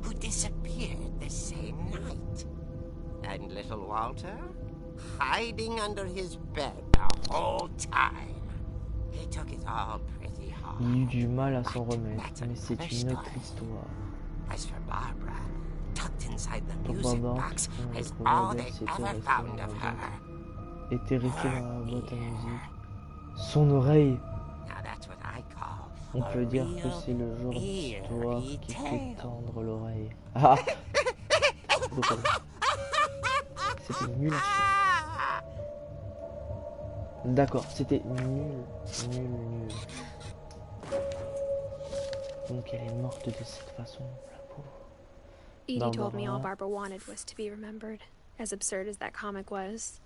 who disappeared the same night. And little Walter, hiding under his bed the whole time. He took it all pretty hard. Il eut du mal à s'en remettre, mais c'est une autre histoire. As for Barbara, tucked inside the music box is all they ever found of her. Était resté dans la boîte à musique. Son oreille. On peut dire que c'est le genre d'histoire qui fait tendre l'oreille. Ah. C'était nul à chier. D'accord, c'était nul. Donc elle est morte de cette façon, la pauvre. Edie told me all Barbara wanted was to be remembered, as absurd as that comic was.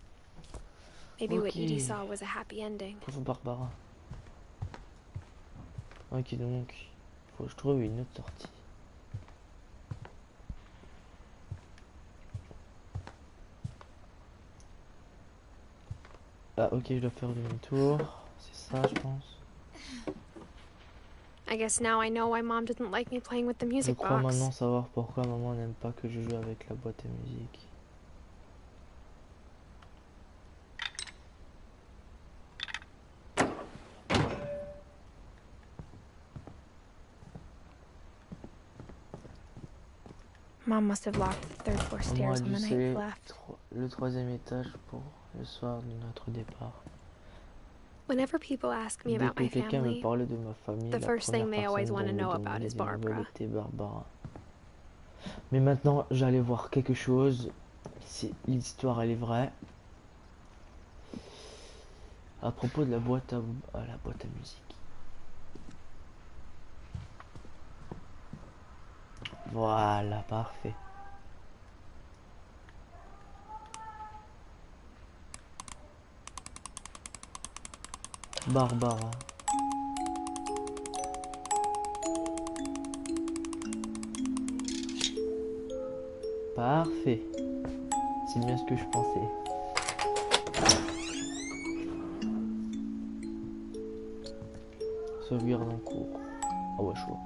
Maybe what Edie saw was a happy ending. Pauvre Barbara. Ok, donc, faut que je trouve une autre sortie. Ah, ok, je dois faire demi-tour. C'est ça, je pense. I guess now I know why Mom didn't like me playing with the music box. Je crois maintenant savoir pourquoi maman n'aime pas que je joue avec la boîte à musique. Mom must have locked the third floor stairs on the night we left. Le troisième étage pour le soir de notre départ. Whenever people ask me about my family, the first thing they always want to know about is Barbara. Mais maintenant, j'allais voir quelque chose. Si l'histoire elle est vraie. À propos de la boîte à musique. Voilà, parfait. Barbara. Parfait. C'est bien ce que je pensais. Sauvegarde en cours. Ah ouais, chaud.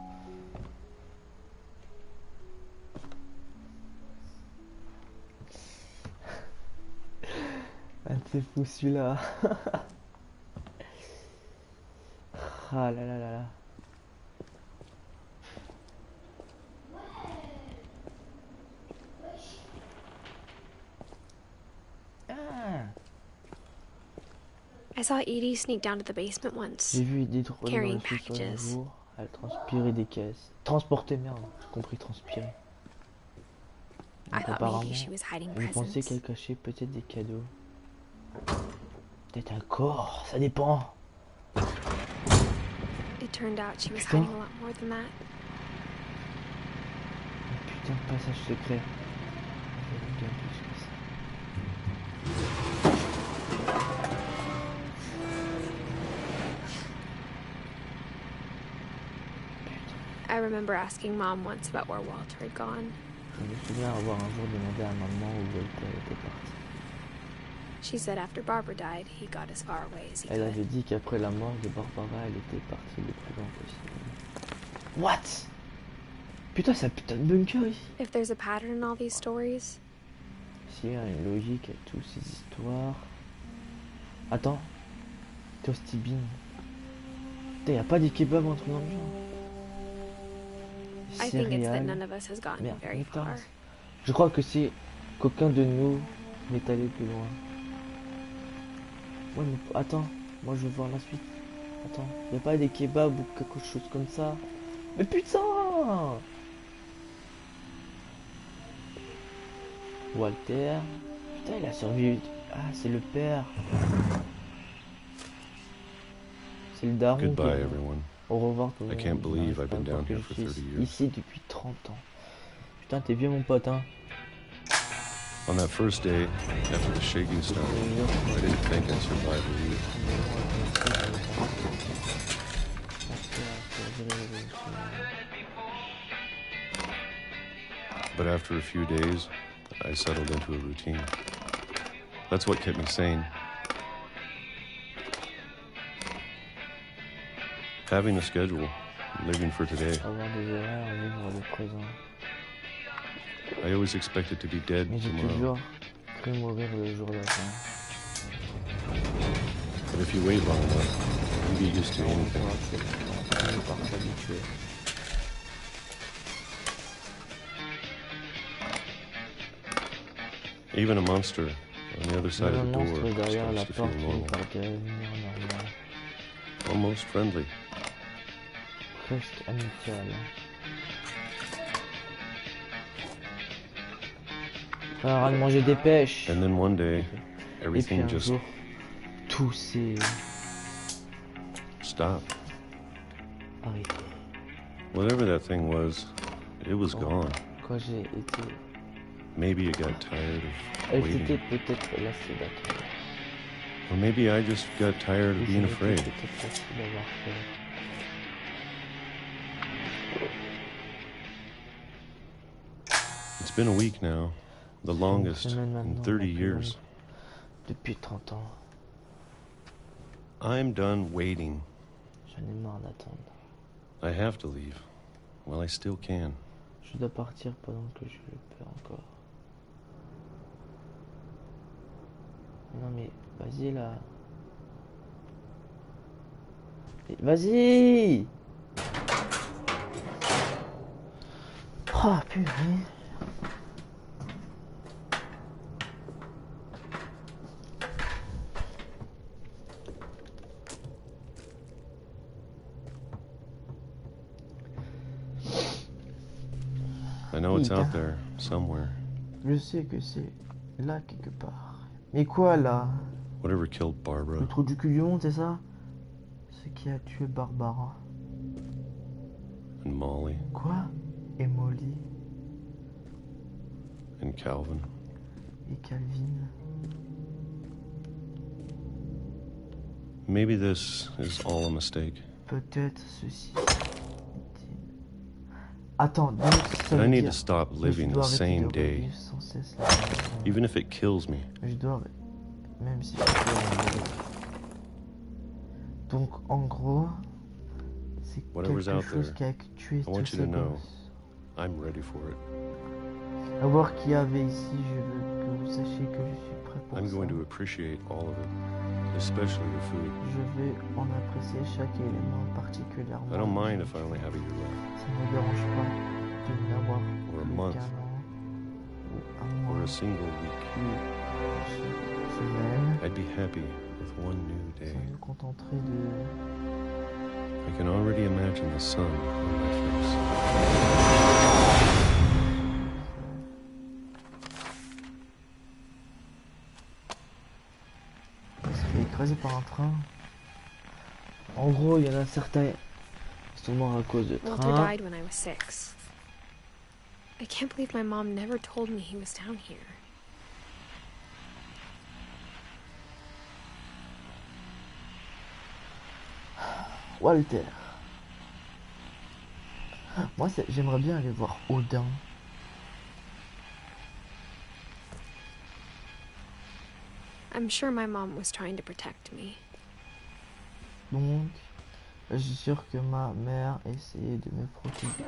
C'est fou celui-là. Ah là là là là. I saw Edie sneak down to the basement once. J'ai vu Edith rentrer dans le sous-sol un jour. Elle transpirait des caisses. Transporter, merde. J'ai compris transpirer. Apparemment, je pensais qu'elle cachait peut-être des cadeaux. Peut-être un corps, ça dépend. It turned out she was hiding a lot more than that. Un putain de passage secret. I remember asking Mom once about where Walter had gone. Je me souviens avoir un jour demandé à maman où Walter était parti. She said after Barbara died, he got as far away as he could. Elle avait dit qu'après la mort de Barbara, elle était partie le plus loin possible. What? Putain, c'est un putain de bunker ici. If there's a pattern in all these stories. S'il y a une logique à toutes ces histoires. Attends. Toasty Bean. Putain, y a pas des kebabs entre dans le genre. I think it's that none of us has gotten very far. Je crois que c'est qu'aucun de nous n'est allé plus loin. Ouais, mais attends, moi je veux voir la suite. Attends, y a pas des kebabs ou quelque chose comme ça? Mais putain! Walter. Putain, il a survécu. Ah, c'est le père. C'est le daron. Goodbye, everyone. Au revoir tout le monde. I can't believe I've been down here for 30 years. Ici depuis 30 ans. Putain, t'es vieux mon pote, hein. On that first day, after the shaking started, I didn't think I'd survive a week. But after a few days, I settled into a routine. That's what kept me sane. Having a schedule, living for today. I always expected to be dead tomorrow. But if you wait long enough, you get used to anything. Even a monster on the other side of the door starts to feel normal. Almost friendly. Presque amical. Alors, à manger des pêches. And then one day, everything just tout s'est stopped. Arrêté. Whatever that thing was, it was gone. Quand j'ai été. Maybe it got tired of Elle waiting. s'était peut-être lassée d'attendre. Or maybe I just got tired of being afraid. It's been a week now, the longest in 30 years. Depuis 30 ans. I'm done waiting. J'en ai marre d'attendre. I have to leave. Well, I still can. Je dois partir pendant que je le peux encore. Non mais, vas-y là. Vas-y! Oh purée. I know it's out there, somewhere. Je sais que c'est là quelque part. Mais quoi là? Whatever killed Barbara. Le trou du cul du monde, c'est ça? Ce qui a tué Barbara. And Molly. Quoi? Et Molly. And Calvin. Et Calvin. Maybe this is all a mistake. Peut-être ceci. Attends, donc ça But I veut need dire to stop que je living dois the arrêter same de day, revivre sans cesse la même journée. even if it kills me. Je dois, même si je peux. Donc en gros, c'est Whatever's quelque out chose there, qui a tué I tous want you ces to know gosses. I'm ready for it. À voir qui y avait ici, je veux que vous sachiez que je suis prêt pour I'm ça. going to appreciate all of it, especially the food. Je vais en apprécier chaque élément particulièrement. I don't mind if I only have a year left. Ça ne me dérange pas de n'avoir Or a plus month. qu'un an ou un Or mois a single week. chaque semaine. I'd be happy with one new day. Ça me contenterait de... I can already imagine the sun on my face. Il se fait écraser par un train. En gros, il y en a certains qui sont morts à cause de Walter train. died when I was 6. I can't believe my mom never told me he was down here. Walter. Moi, j'aimerais bien aller voir Odin. I'm sure my mom was trying to protect me. Donc, je suis sûr que ma mère essayait de me protéger.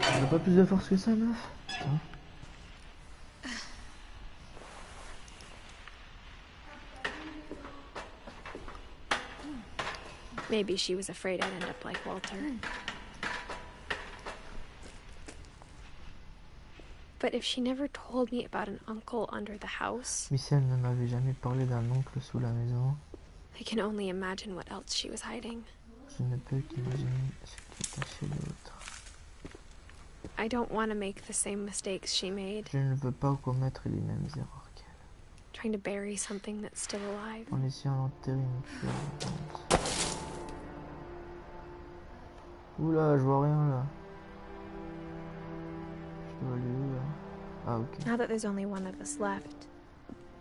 T'as pas plus de force que ça, meuf? Putain. Maybe she was afraid I'd end up like Walter. But if she never told me about an uncle under the house, Mais si elle ne m'avait jamais parlé d'un oncle sous la maison, I can only imagine what else she was hiding. je ne peux qu'imaginer ce qui cachait l'autre. I don't want to make the same mistakes she made. Je ne veux pas commettre les mêmes erreurs qu'elle. trying to bury something that's still alive. En essayant d'enterrer une chose. Oula, je vois rien là. Je dois aller où là? Ah ok. Now that there's only one of us left,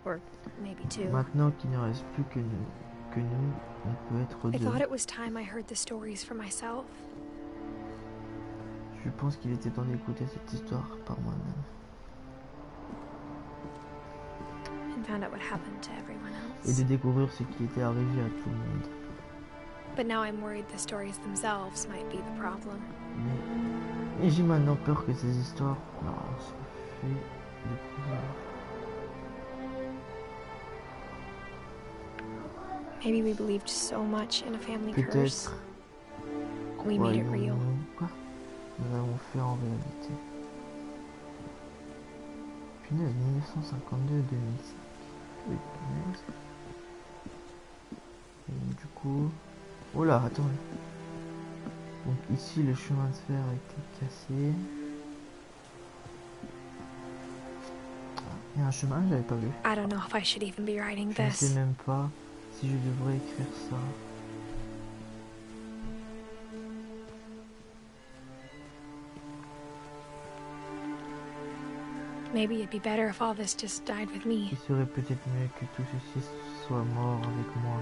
or maybe two. Maintenant qu'il ne reste plus que nous, on peut être I deux. thought it was time I heard the stories for myself. Je pense qu'il était temps d'écouter cette histoire par moi-même. And found out what happened to everyone Et else. de découvrir ce qui était arrivé à tout le monde. But now I'm worried the stories themselves might be the problem. Mais j'ai maintenant peur que ces histoires soient fait découvrir. Maybe we believed so much in a family curse. Peut-être. We made it real. Quoi? Nous avons fait en réalité. Punaise, 1952-2005. Oui, punaise. Et du coup... Oh là, attends. Donc ici, le chemin de fer a été cassé. Il y a un chemin, j'avais pas vu. I don't know if I should even be writing Je ne this. sais même pas si je devrais écrire ça. Maybe it'd be better if all this just died with me. Il serait peut-être mieux que tout ceci soit mort avec moi.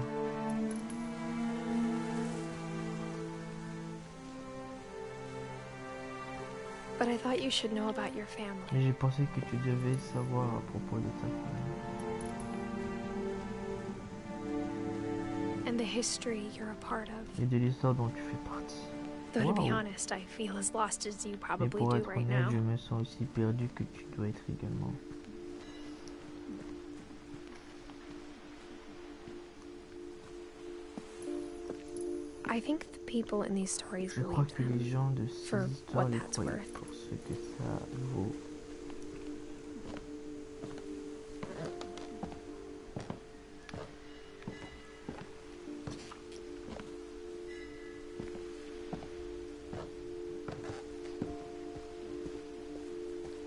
But I thought you should know about your family. Mais j'ai pensé que tu devais savoir à propos de ta famille. And the history you're a part of. Et de l'histoire dont tu fais partie. Though to be honest, I feel as lost as you Et probably pour do être right honnête, now. je me sens aussi perdu que tu dois être également. I think the people in these stories Je crois believe que les them gens de for ces histoires what les that's croient worth. pour ce que ça vaut.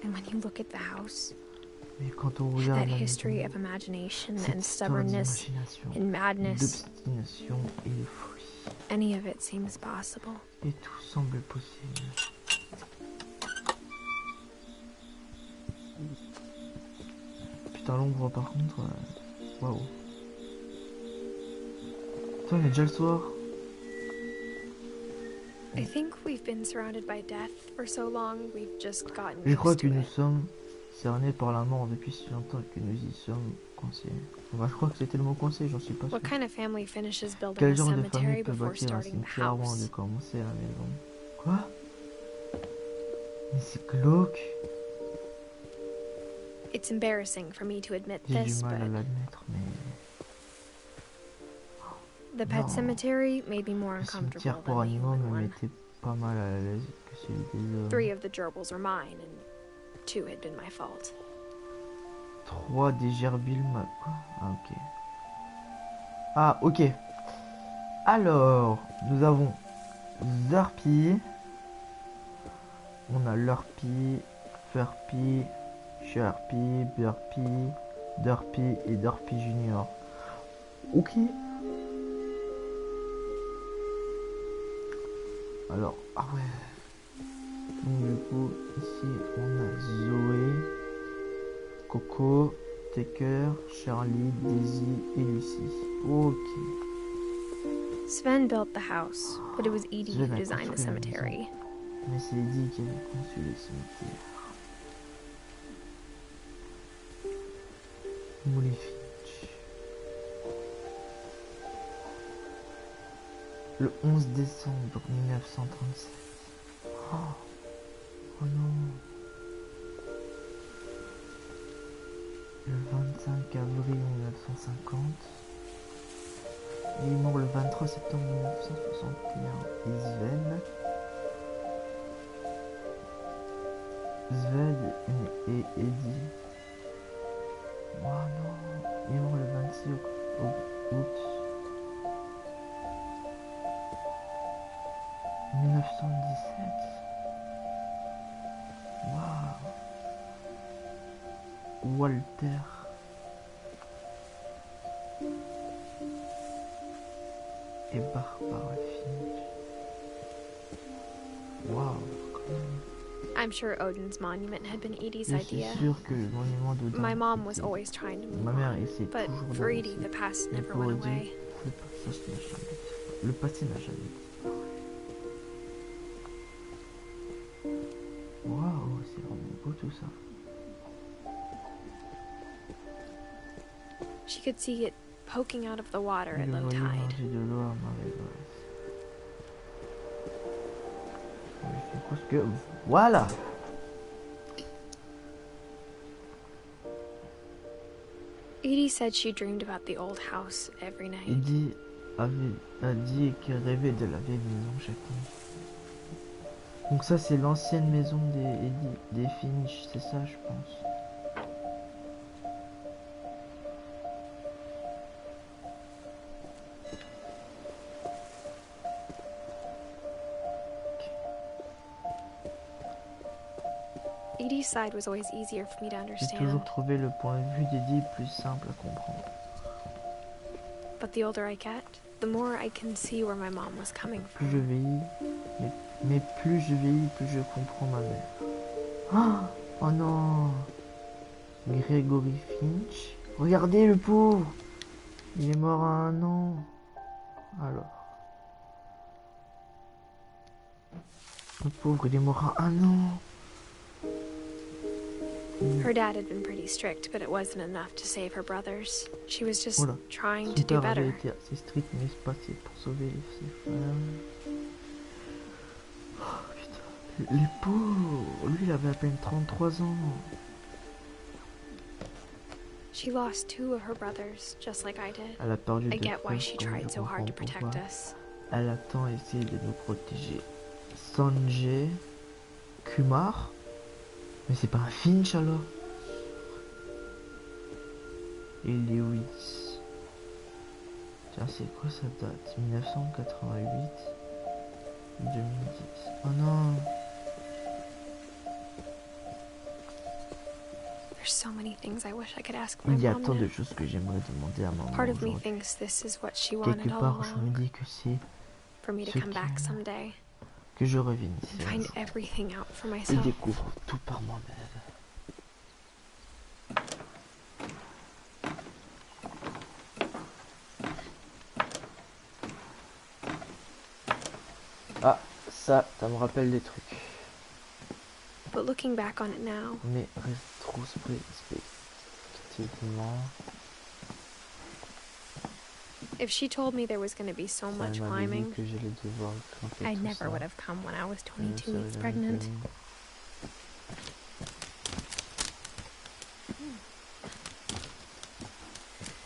And when you look at the house, Mais quand on regarde that la history maison, of imagination cette and histoire stubbornness d'imagination, and madness, d'obstination et de folie, any of it seems possible. et tout semble possible. Putain, l'ombre par contre, waouh. Toi, on est déjà le soir. I think we've been surrounded by death for so long, we've just gotten Je crois used que to nous it. sommes cernés par la mort depuis si longtemps que nous y sommes coincés. Bah, je crois que c'était le mot coincé, j'en suis pas sûr. What kind of family finishes building Quel a genre de cemetery famille peut before bâtir un starting the cimetière avant de house? commencer la maison? Quoi? Mais c'est glauque. It's embarrassing for me to admit J'ai this, du mal à but l'admettre, mais the pet non. cemetery made me more Le uncomfortable cimetière pour than the animaux human me one. mettait pas mal à l'aise que celui des hommes. 3 of the gerbils are mine, and 2 had been my fault. 3 des gerbilles quoi? Ah ok. Ah ok. Alors, nous avons Zarpy. On a Lurpy, Furpy, Sharpy, Burpy, Derpy et Derpy Junior. Ok. Alors, ah ouais. Donc du coup, ici on a Zoé, Coco, Taker, Charlie, Daisy et Lucie. Ok. Sven built the house, but it was Edie Sven who a designed the construit la maison. cemetery. Mais c'est Eddie qui avait conçu le cimetière. Edith Finch. Le 11 décembre 1937. Oh, oh non. Le 25 avril 1950. Il est mort le 23 septembre 1961. Et Sven et Eddie. Oh non, il est mort le 26 août 1917. Waouh. Walter. et Barbara Finch. Waouh, quand même. I'm sure Odin's monument had been Edie's Je idea. suis sûr que le monument d'Odin. My mom was always trying to move on, but for Edie, the past never went away. Le passé n'a jamais disparu. Waouh, c'est vraiment beau tout ça. She could see it poking out of the water at low tide. Voilà. Edie said she dreamed about the old house every night. Edie a dit qu'elle rêvait de la vieille maison chaque nuit. Donc ça c'est l'ancienne maison des Finch, c'est ça je pense. Edie's side was always easier for me to J'ai toujours understand. trouvé le point de vue d'Edie plus simple à comprendre. But the older I get, the more I can see where my mom was coming Plus je from. vieillis, mais plus je vieillis, plus je comprends ma mère. Oh non, Gregory Finch. Regardez le pauvre. Il est mort à 1 an. Alors. Le pauvre, il est mort à 1 an. Her dad had been pretty strict, but it wasn't enough to save her brothers. She was just Voilà. trying Son to do père avait better. été assez strict, mais c'est passé pour sauver ses frères. Oh, putain. Les pauvres. Lui, il avait à peine 33 ans. She lost 2 of her brothers, just like I did. Elle a perdu I 2 get why frères, she donc tried je so hard to comprends protect pourquoi. us. Elle a tant essayé de nous protéger. Sanjay, Kumar. Mais c'est pas un Finch alors. Et Lewis. Tiens, c'est quoi sa date? 1988 2010. Oh non. There's so many things I wish I could ask my Il y a mom tant now. de choses que j'aimerais demander à maman Part of me aujourd'hui. thinks this is what she wanted Quelque all part, je me along, dis que c'est for me to ce come back qu'elle- someday que je revienne and ici un find jour everything out for et myself. découvre tout par moi-même. Ah, ça me rappelle des trucs. But looking back on it now, Mais rétrospectivement, if she told me there was going to be so ça much m'avait dit climbing, que j'allais devoir grimper I tout never ça. would have come when I was Ça 22 aurait weeks jamais pregnant. permis.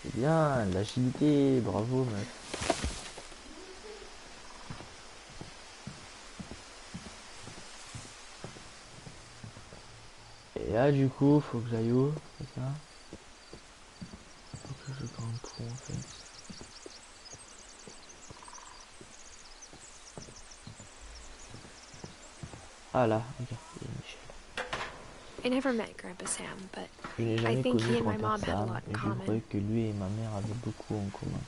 C'est bien, l'agilité, bravo meuf. Et là du coup, faut que j'aille où, c'est ça? Faut que je grimpe où en fait? Ah là, regarde, il y a Michel. I never met Grandpa Sam, but Je n'ai I jamais think connu he and my grand-père mom had a Sam, lot in mais je common. croyais que lui et ma mère avaient beaucoup en commun.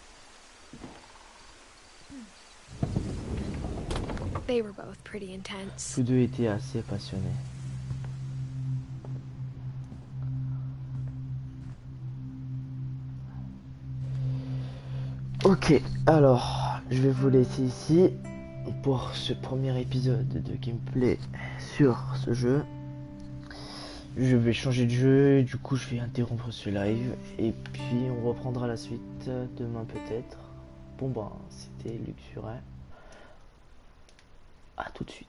They were both pretty intense. Tous deux étaient assez passionnés. Ok, alors, je vais vous laisser ici pour ce premier épisode de gameplay sur ce jeu. Je vais changer de jeu, du coup je vais interrompre ce live et puis on reprendra la suite demain peut-être. Bon ben, c'était Luxuret. À tout de suite.